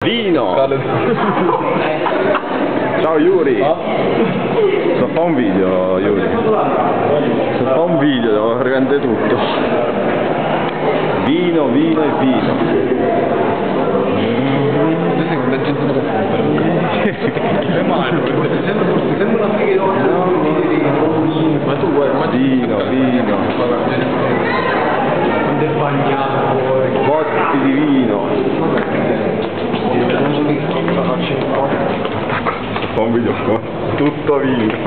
Vino! Ciao Yuri! Sto a fare un video, Yuri. Sto a fare un video, devo riprendere tutto. Vino, vino e vino. Sembra una figherotta. Ma tu vuoi, ma Vino, vino. quando è bagnato fuori. Botti di vino. Fa un video qua. Tutto vino.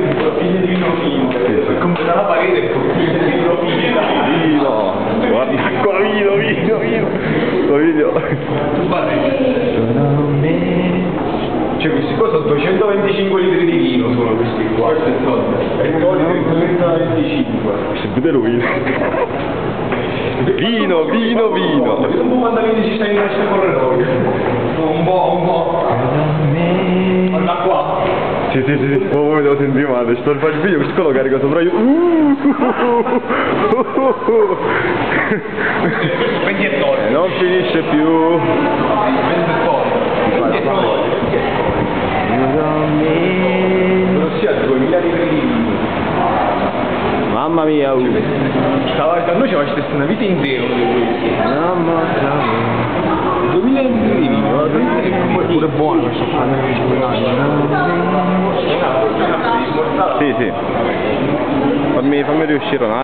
Per completare la parete Vino. Guarda qua, vino, vino, vino. Sto video. Cioè questi qua sono 225 litri di vino solo questi qua. E il tonico 325. Questo è pure lui. Vino, vino, vino. Un po' quando vedi ci stai in questo corridoio. Un po'. Guarda qua. Sì, oh, mi devo sentire male, sto per fare il video, questo lo carico sopra io. Prendi il tonico. Non finisce più. Prendi il tonico. Non sia 2000 litri di vino. Mamma mia, Noi ci facciamo una vita intera di questi. mamma mia. 2000 litri di vino. Pure buono questo Sì. Fammi riuscire un